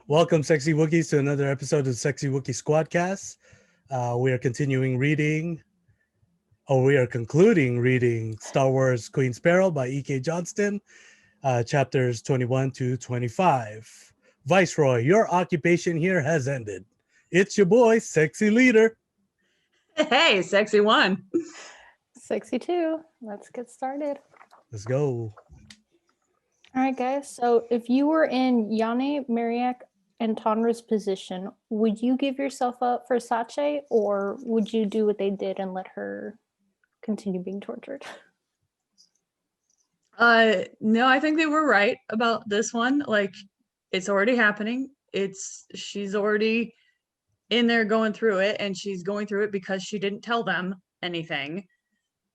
Welcome, Sexy Wookiees, to another episode of Sexy Wookiee Squadcast. We are continuing reading, we are concluding reading Star Wars Queen's Peril by E.K. Johnston, chapters 21 to 25. Viceroy, your occupation here has ended. It's your boy, Sexy Leader. Hey, sexy one. Sexy two. Let's get started. Let's go. All right, guys. So if you were in Yane, Mariak, and Tonra's position, would you give yourself up for Sache, or would you do what they did and let her continue being tortured? No, I think they were right about this one. Like, it's already happening. She's already in there going through it, and she's going through it because she didn't tell them anything.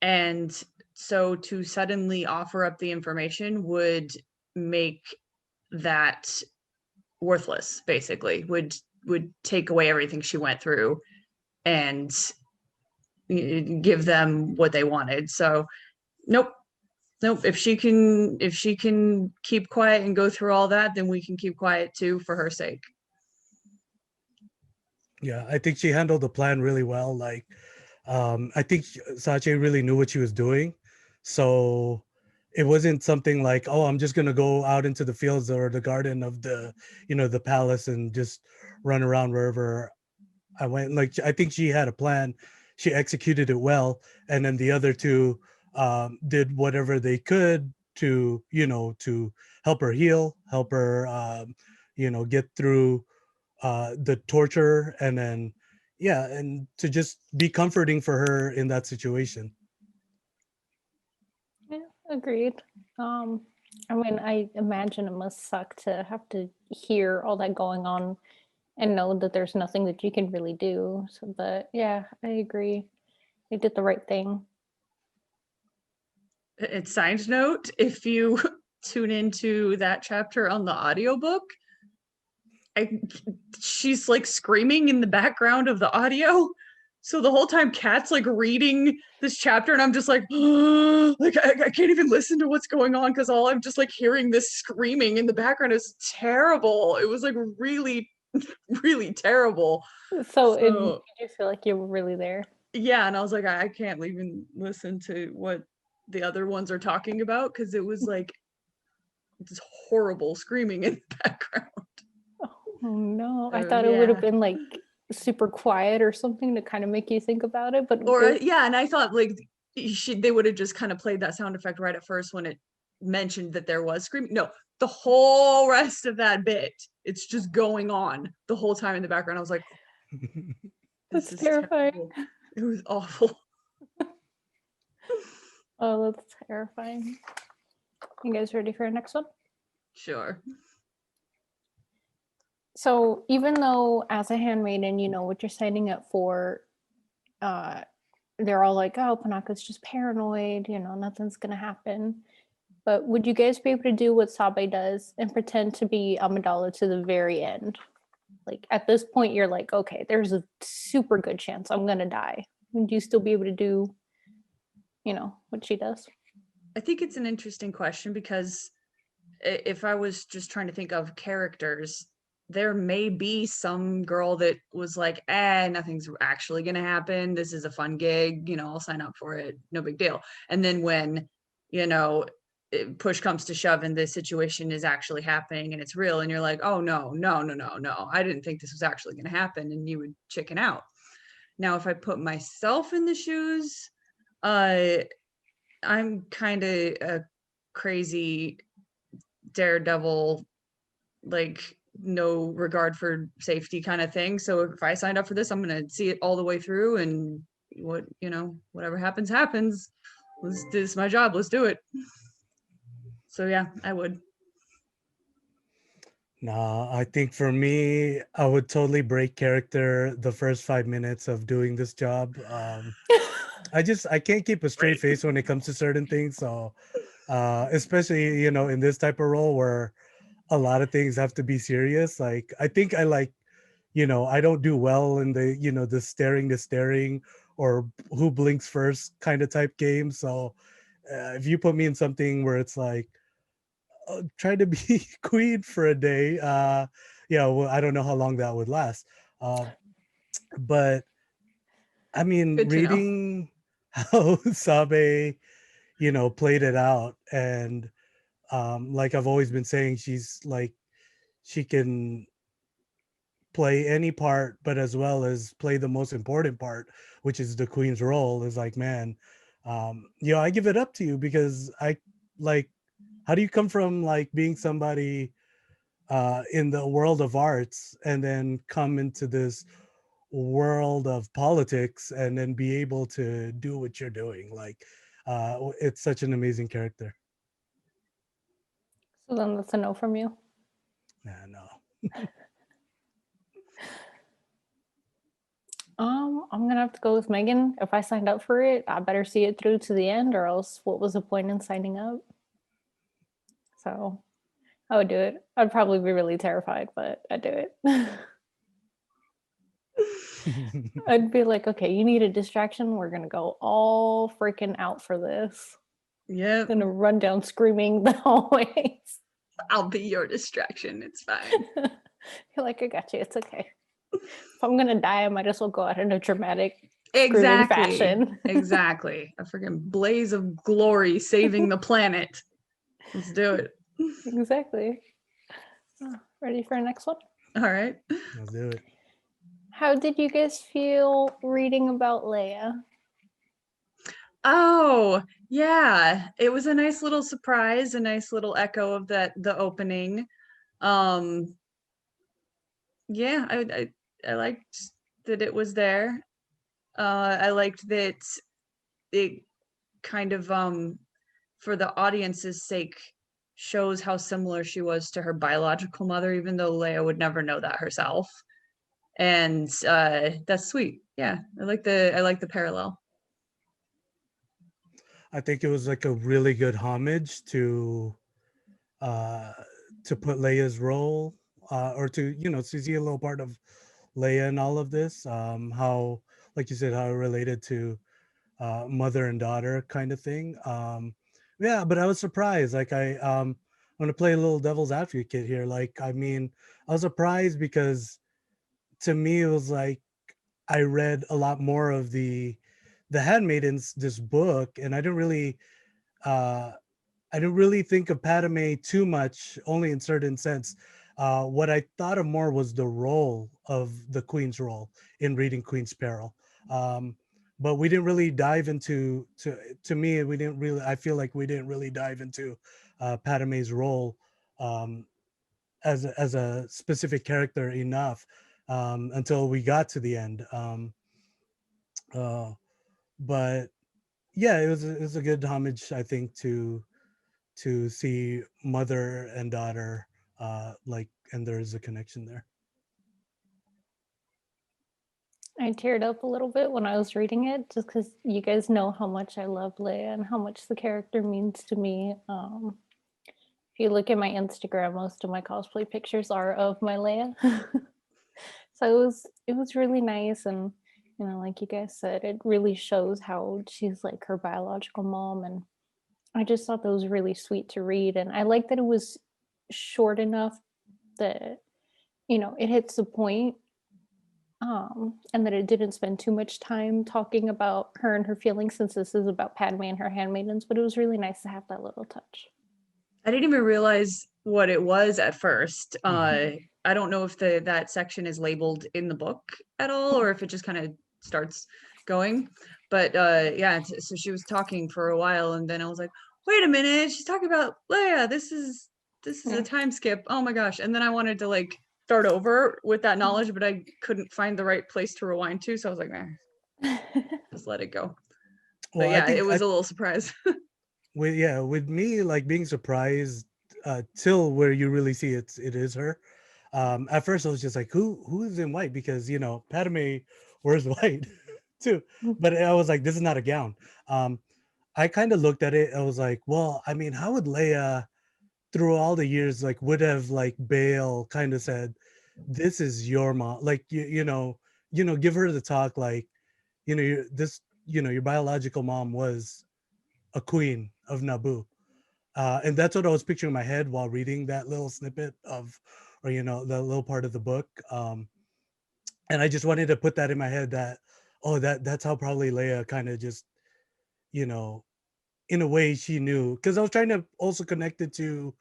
And so to suddenly offer up the information would make that worthless, basically, would take away everything she went through and give them what they wanted. So nope. If she can keep quiet and go through all that, then we can keep quiet too, for her sake. Yeah, I think she handled the plan really well. Like, I think Sache really knew what she was doing. So it wasn't something like, oh, I'm just going to go out into the fields or the garden of the palace and just run around wherever I went. Like, I think she had a plan. She executed it well. And then the other two did whatever they could to help her heal, help her, get through the torture, and then and to just be comforting for her in that situation. Yeah, agreed. I mean, I imagine it must suck to have to hear all that going on and know that there's nothing that you can really do. So, but yeah, I agree. They did the right thing. Side note, if you tune into that chapter on the audiobook, she's like screaming in the background of the audio. So the whole time Kat's like reading this chapter, and I'm just like, like I can't even listen to what's going on because all I'm just like hearing this screaming in the background is terrible. It was like really, really terrible. So did you feel like you were really there? Yeah, and I was like, I can't even listen to what the other ones are talking about because it was like this horrible screaming in the background. Oh no, I thought it would have been like super quiet or something to kind of make you think about it, but and I thought like they would have just kind of played that sound effect right at first when it mentioned that there was screaming. No, the whole rest of that bit, it's just going on the whole time in the background. I was like, this is terrifying. Terrible. It was awful. Oh, that's terrifying. You guys ready for our next one? Sure. So even though as a handmaiden, you know what you're signing up for, they're all like, oh, Panaka's just paranoid, nothing's gonna happen. But would you guys be able to do what Sabe does and pretend to be Amidala to the very end? Like at this point, you're like, okay, there's a super good chance I'm gonna die. Would you still be able to do, what she does? I think it's an interesting question because if I was just trying to think of characters, there may be some girl that was like, nothing's actually going to happen. This is a fun gig. I'll sign up for it. No big deal. And then when, push comes to shove and the situation is actually happening and it's real and you're like, oh, no. I didn't think this was actually going to happen. And you would chicken out. Now, if I put myself in the shoes, I'm kind of a crazy daredevil, like no regard for safety kind of thing. So if I signed up for this, I'm going to see it all the way through, and whatever happens. This is my job. Let's do it. So yeah, I would. Nah, I think for me, I would totally break character the first 5 minutes of doing this job. I can't keep a straight face when it comes to certain things. So especially, in this type of role where a lot of things have to be serious. Like, I think I I don't do well in the, the staring or who blinks first kind of type game. So if you put me in something where it's like, try to be queen for a day, yeah, well, I don't know how long that would last. But I mean, Good to know. reading how Sabe, played it out, and like I've always been saying, she's like she can play any part, but as well as play the most important part, which is the queen's role. Is like, man, I give it up to you, because I like, how do you come from like being somebody in the world of arts and then come into this world of politics and then be able to do what you're doing? Like, it's such an amazing character. So then that's a no from you. Nah, no. I'm gonna have to go with Megan. If I signed up for it, I better see it through to the end, or else what was the point in signing up? So I would do it. I'd probably be really terrified, but I'd do it. I'd be like, okay, you need a distraction. We're gonna go all freaking out for this. Yep. Gonna run down screaming the hallways. I'll be your distraction. It's fine. You're like, I got you. It's okay. If I'm gonna die, I might as well go out in a dramatic screaming Exactly. fashion. Exactly. A freaking blaze of glory saving the planet. Let's do it. Exactly. Ready for our next one? All right. Let's do it. How did you guys feel reading about Leia? Oh, yeah. It was a nice little surprise, a nice little echo of the opening. Yeah, I liked that it was there. I liked that it kind of for the audience's sake shows how similar she was to her biological mother, even though Leia would never know that herself. And that's sweet. Yeah, I like the parallel. I think it was like a really good homage uh to put Leia's role, or to see a little part of Leia in all of this. How, like you said, how it related to mother and daughter kind of thing. Yeah, but I was surprised. Like, I'm gonna play a little devil's advocate here. Like, I mean, I was surprised because to me it was like I read a lot more of the Handmaidens, this book, and uh I didn't really think of Padme too much, only in certain sense. What I thought of more was the role of the Queen's role in reading Queen's Peril. Um, but we didn't really dive into to me. We didn't really. I feel like we didn't really dive into Padme's role um, as a specific character enough until we got to the end. Uh, but yeah, it was a good homage, I think, to see mother and daughter, like, and there's a connection there. I teared up a little bit when I was reading it, just because you guys know how much I love Leia and how much the character means to me. If you look at my Instagram, most of my cosplay pictures are of my Leia. So it was really nice, and like you guys said, it really shows how she's like her biological mom, and I just thought that was really sweet to read, and I like that it was short enough that it hits the point, and that it didn't spend too much time talking about her and her feelings, since this is about Padme and her handmaidens. But it was really nice to have that little touch. I didn't even realize what it was at first. Mhm. I don't know if that section is labeled in the book at all, or if it just kind of starts going. But yeah, so she was talking for a while, and then I was like, wait a minute, she's talking about Leia. This is Yeah. a time skip. Oh my gosh. And then I wanted to like start over with that knowledge, but I couldn't find the right place to rewind to. So I was like, just let it go. But Well, I yeah, it think was a little surprise. with me, like, being surprised till where you really see it is her. At first I was just like, who is in white, because Padme wears white too, but I was like, this is not a gown. I kind of looked at it, I was like, well, I mean, how would Leia through all the years, like, would have, like, Bale kind of said, this is your mom, like, give her the talk, like, your biological mom was a queen of Naboo. And that's what I was picturing in my head while reading that little snippet of or the little part of the book. And I just wanted to put that in my head that, oh, that's how probably Leia kind of just, you know, in a way she knew, because I was trying to also connect it to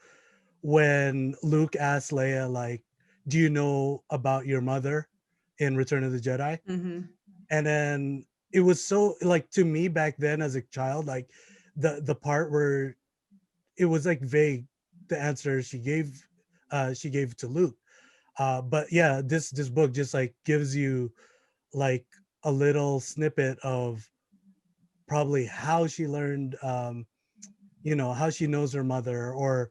when Luke asked Leia, like, do you know about your mother in Return of the Jedi? Mm-hmm. And then it was so, like, to me back then as a child, like the part where it was like vague, the answer she gave to Luke. But yeah, this book just like gives you like a little snippet of probably how she learned, how she knows her mother, or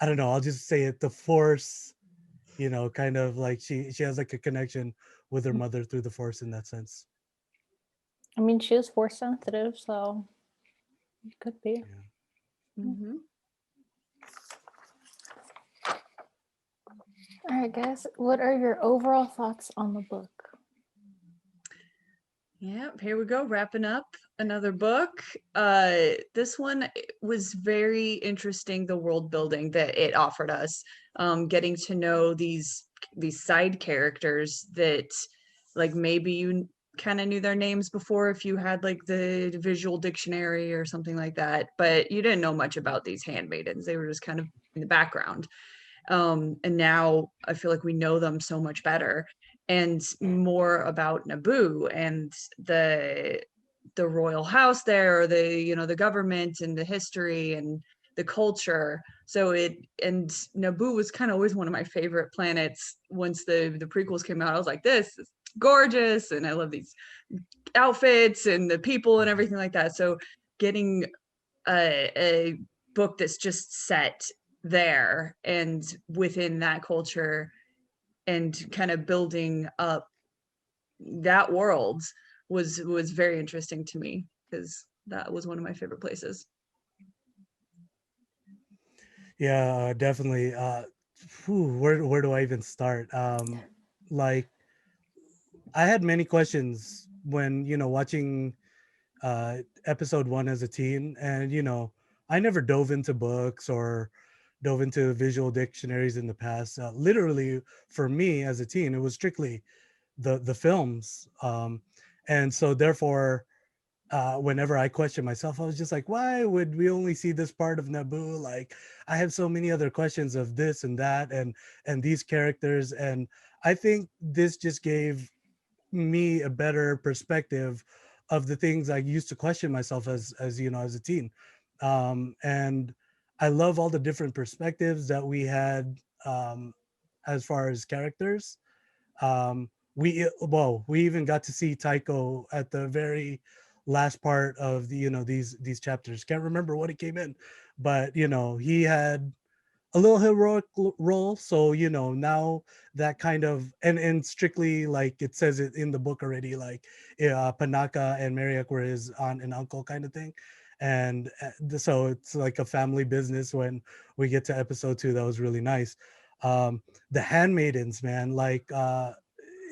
I don't know, I'll just say it, the Force, kind of like she has like a connection with her mother through the Force in that sense. I mean, she is force sensitive, so it could be. Yeah. Mm-hmm. All right, guys, what are your overall thoughts on the book? Yep, here we go, wrapping up another book. This one was very interesting, the world building that it offered us. Getting to know these side characters that like maybe you kind of knew their names before if you had like the visual dictionary or something like that, but you didn't know much about these handmaidens. They were just kind of in the background. And now I feel like we know them so much better, and more about Naboo and the royal house there, or the government and the history and the culture. So Naboo was kind of always one of my favorite planets. Once the prequels came out, I was like, this is gorgeous, and I love these outfits and the people and everything like that. So getting a book that's just set there and within that culture and kind of building up that world was very interesting to me, because that was one of my favorite places. Yeah, definitely. Where do I even start? Like, I had many questions when watching episode 1 as a teen, and I never dove into books or dove into visual dictionaries in the past. Literally, for me as a teen, it was strictly the films, and so therefore, whenever I question myself, I was just like, why would we only see this part of Naboo? Like, I have so many other questions of this and that, and these characters, and I think this just gave me a better perspective of the things I used to question myself as a teen. And I love all the different perspectives that we had, as far as characters. We even got to see Tycho at the very last part of these chapters. Can't remember what it came in, but he had a little heroic role. So now that kind of, and strictly, like it says it in the book already, like Panaka and Mariak were his aunt and uncle kind of thing. And so it's like a family business when we get to episode 2. That was really nice. The handmaidens, man, like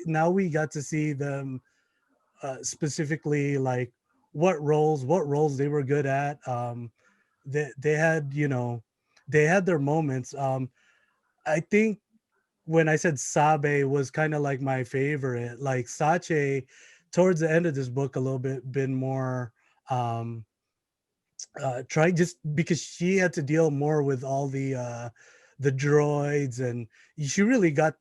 now we got to see them, specifically, like what roles they were good at. They had, they had their moments. I think when I said Sabe was kind of like my favorite, like Sache towards the end of this book a little bit been more, um trying, just because she had to deal more with all the droids, and she really got,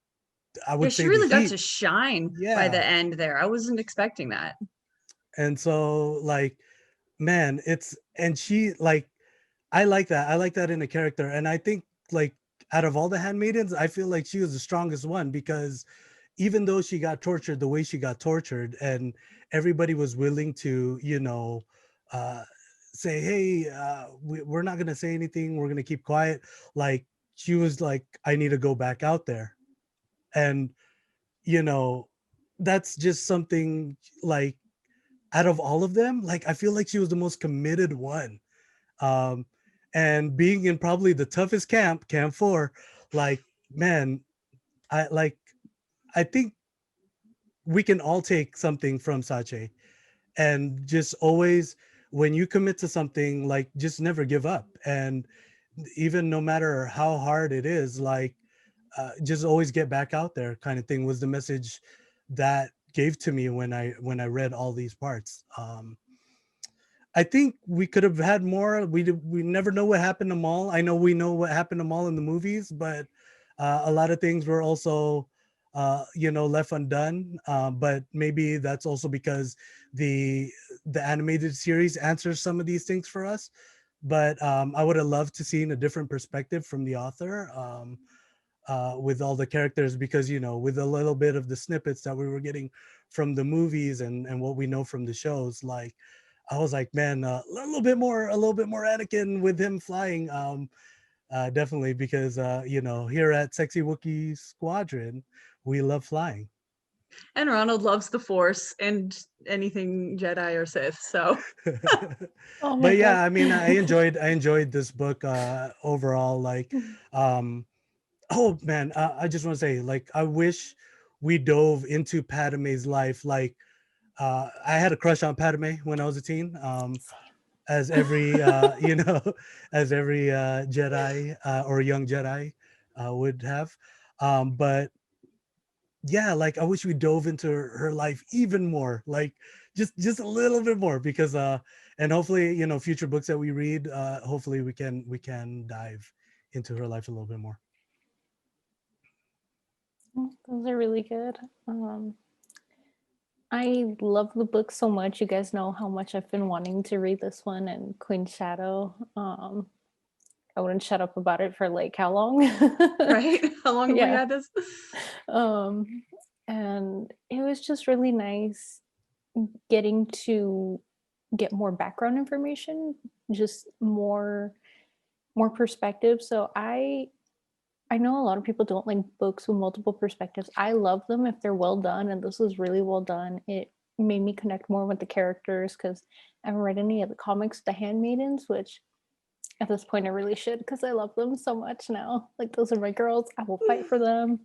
I Yeah, would she say, the really got heat. to shine by Yeah. the end there. I wasn't expecting that. And so, like, man, and she, like, I like that in a character. And I think, like, out of all the handmaidens, I feel like she was the strongest one, because even though she got tortured the way she got tortured, and everybody was willing to, uh say, hey, we're not going to say anything, we're going to keep quiet, like, she was like, I need to go back out there. And you know that's just something, like, out of all of them, like, I feel like she was the most committed one. um and being in probably the toughest camp 4, like, man, I think we can all take something from Sache, and just always, when you commit to something, like, just never give up. And even no matter how hard it is, like, just always get back out there kind of thing was the message that gave to me when I read all these parts. I think we could have had more. We never know what happened to Maul. I know we know what happened to Maul in the movies, but a lot of things were also left undone. But maybe that's also because the animated series answers some of these things for us. But I would have loved to seen a different perspective from the author. With all the characters, because with a little bit of the snippets that we were getting from the movies and what we know from the shows, like I was like, man, a little bit more Anakin with him flying. Definitely, because here at Sexy Wookiee Squadron, we love flying. And Ronald loves the Force and anything Jedi or Sith. So, Oh my But yeah, God. I mean, I enjoyed this book overall. Like, oh man, I just want to say, like, I wish we dove into Padme's life. Like, I had a crush on Padme when I was a teen. As every as every Jedi or young Jedi would have. But yeah, like I wish we dove into her life even more, like just a little bit more, because and hopefully future books that we read, hopefully we can dive into her life a little bit more. Those are really good. I love the book so much. You guys know how much I've been wanting to read this one and Queen Shadow. I wouldn't shut up about it for like how long? right? How long have we Yeah. had this? And it was just really nice getting to get more background information, just more perspective. So I know a lot of people don't like books with multiple perspectives. I love them if they're well done, and this was really well done. It made me connect more with the characters because I haven't read any of the comics, The Handmaidens, which at this point I really should because I love them so much now. Like those are my girls. I will fight for them.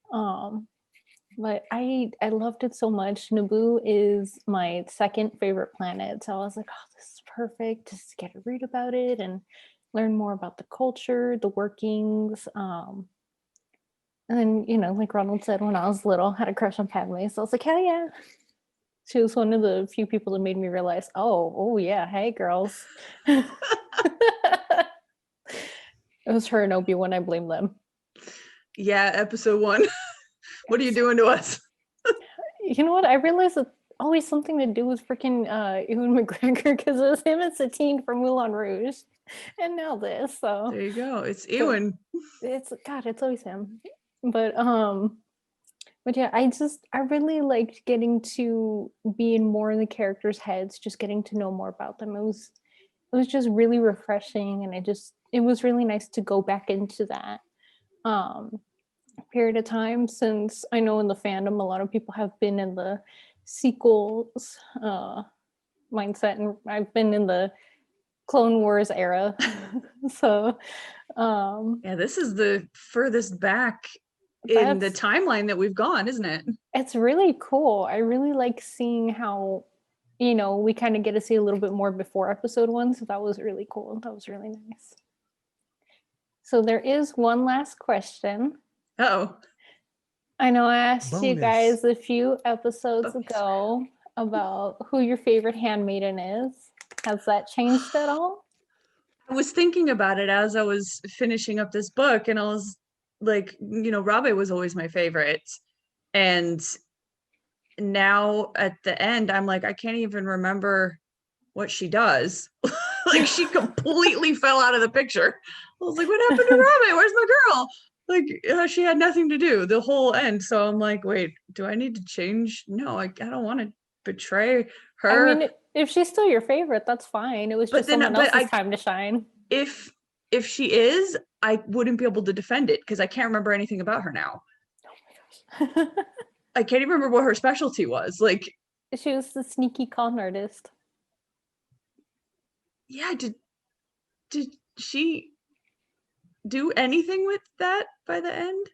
But I loved it so much. Naboo is my second favorite planet, so I was like, oh, this is perfect. Just get to read about it and learn more about the culture, the workings. And then, like Ronald said, when I was little, I had a crush on Padme. So I was like, hell yeah. She was one of the few people that made me realize, oh yeah, hey girls. It was her and Obi-Wan, I blame them. Yeah, episode 1. What are you doing to us? You know what? I realized that always something to do with freaking Ewan McGregor, because it was him and Satine from Moulin Rouge. And now this, so There you go. It's Ewan. it's always him. But yeah, I really liked getting to be in more in the characters' heads, just getting to know more about them. It was just really refreshing, and it was really nice to go back into that period of time, since I know in the fandom a lot of people have been in the sequels mindset, and I've been in the Clone Wars era. So Yeah, this is the furthest back in the timeline that we've gone, isn't it? It's really cool. I really like seeing how, we kind of get to see a little bit more before episode 1. So that was really cool. That was really nice. So there is one last question. Oh, I know I asked you Bonus. guys a few episodes ago about who your favorite handmaiden is. Has that changed at all? I was thinking about it as I was finishing up this book, and I was like, Rabe was always my favorite. And now at the end, I'm like, I can't even remember what she does. Like, she completely fell out of the picture. I was like, what happened to Rabe? Where's my girl? Like, she had nothing to do the whole end. So I'm like, wait, do I need to change? No, I don't want to betray her. I mean, if she's still your favorite, that's fine. It was just someone else's time to shine. If she is, I wouldn't be able to defend it because I can't remember anything about her now. Oh my gosh. I can't even remember what her specialty was. Like, she was the sneaky con artist. Yeah, did she do anything with that by the end?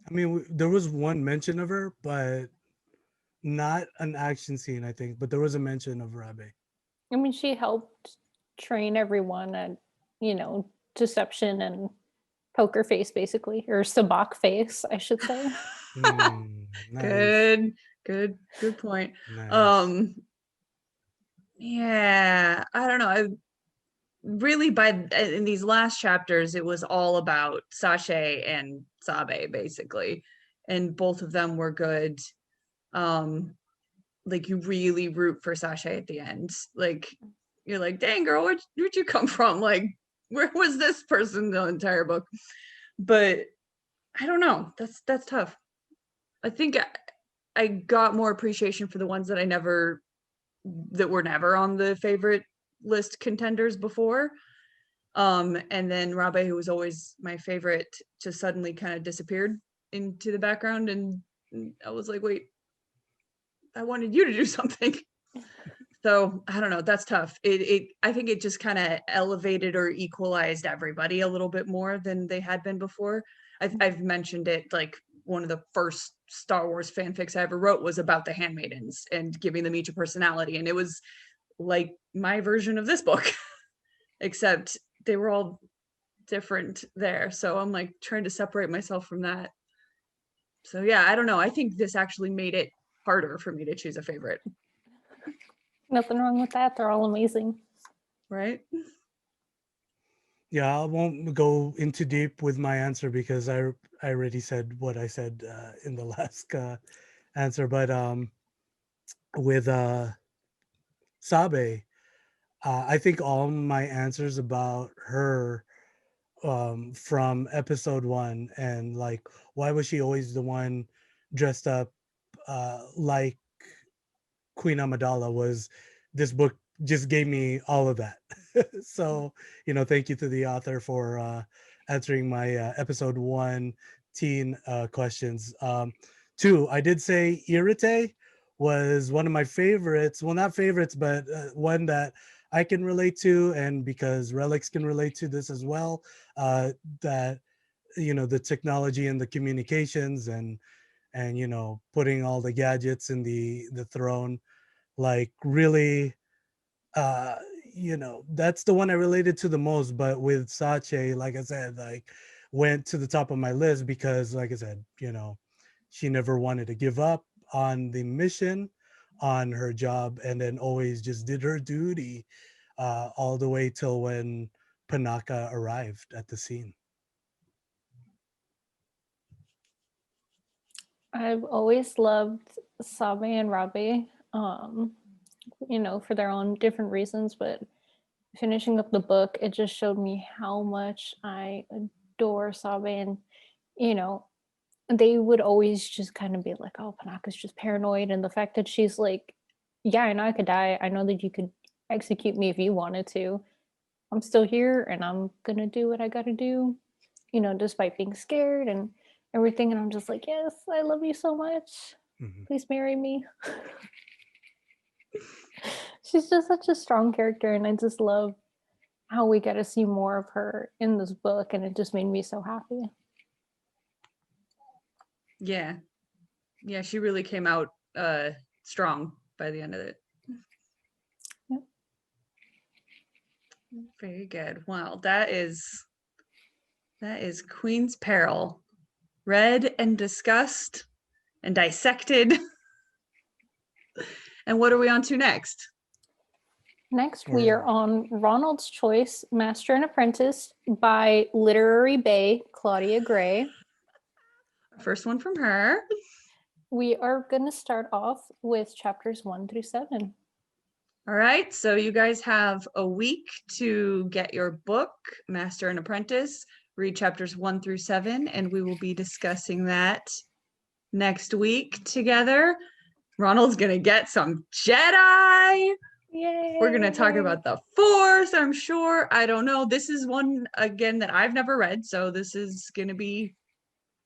I mean, there was one mention of her, but not an action scene, I think. But there was a mention of Rabe. I mean, she helped train everyone at, deception and poker face, basically, or sabak face, I should say. Nice. Good point. Nice. Yeah, I don't know. I really in these last chapters, it was all about Sashay and Sabe, basically, and both of them were good. Like, you really root for Sashay at the end. Like, you're like, dang girl, where'd you come from? Like, where was this person the entire book? But I don't know. That's tough. I think I got more appreciation for the ones that were never on the favorite list contenders before. And then Rabe, who was always my favorite, just suddenly kind of disappeared into the background, and I was like, wait, I wanted you to do something. So I don't know, that's tough. I think it just kind of elevated or equalized everybody a little bit more than they had been before. I've mentioned it, like, one of the first Star Wars fanfics I ever wrote was about the handmaidens and giving them each a personality, and it was like my version of this book, except they were all different there. So I'm like trying to separate myself from that. So yeah, I don't know. I think this actually made it harder for me to choose a favorite. Nothing wrong with that. They're all amazing. Right? Yeah, I won't go into deep with my answer because I already said what I said in the last answer. But with Sabe, I think all my answers about her from episode 1, and like, why was she always the one dressed up like Queen Amidala, was this book just gave me all of that. So, thank you to the author for answering my episode 1 teen questions. 2, I did say Irite was one of my favorites. Well, not favorites, but one that I can relate to, and because Relics can relate to this as well. That the technology and the communications, and putting all the gadgets in the throne, like, really, uh that's the one I related to the most. But with Sache, like I said, like, went to the top of my list because, like I said, she never wanted to give up on the mission, on her job, and then always just did her duty all the way till when Panaka arrived at the scene. I've always loved Sabe and Rabe, for their own different reasons, but finishing up the book, it just showed me how much I adore Sabe. And, they would always just kind of be like, oh, Panaka's just paranoid. And the fact that she's like, yeah, I know I could die. I know that you could execute me if you wanted to. I'm still here and I'm going to do what I got to do, despite being scared and everything. And I'm just like, yes, I love you so much. Mm-hmm. Please marry me. She's just such a strong character, and I just love how we get to see more of her in this book, and it just made me so happy. Yeah. Yeah, she really came out strong by the end of it. Yep. Very good. Wow, that is Queen's Peril, read and discussed and dissected. And what are we on to next? Next, we are on Ronald's Choice, Master and Apprentice by Literary Bae, Claudia Gray. First one from her. We are going to start off with chapters 1 through 7. All right, so you guys have a week to get your book, Master and Apprentice, read chapters 1 through 7, and we will be discussing that next week together. Ronald's going to get some Jedi. Yay! We're going to talk about the Force, I'm sure. I don't know. This is one, again, that I've never read, so this is going to be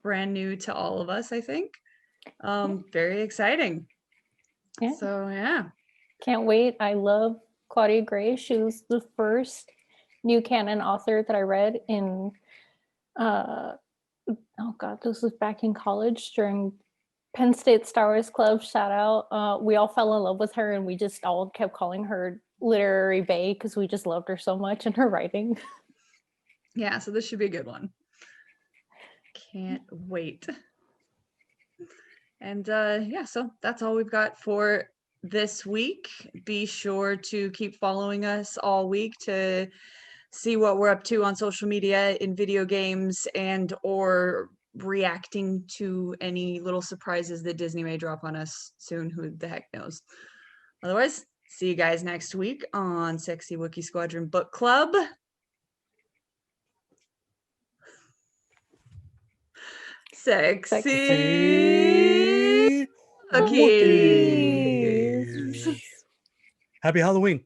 brand new to all of us, I think. Very exciting. Yeah. So, yeah. Can't wait. I love Claudia Gray. She was the first new canon author that I read in, oh God, this was back in college during Penn State Star Wars Club, shout out. We all fell in love with her, and we just all kept calling her Literary Bae because we just loved her so much and her writing. Yeah, so this should be a good one. Can't wait. And yeah, so that's all we've got for this week. Be sure to keep following us all week to see what we're up to on social media, in video games, and or reacting to any little surprises that Disney may drop on us soon. Who the heck knows? Otherwise, see you guys next week on Sexy Wookiee Squadron Book Club. Sexy Wookies. Happy Halloween.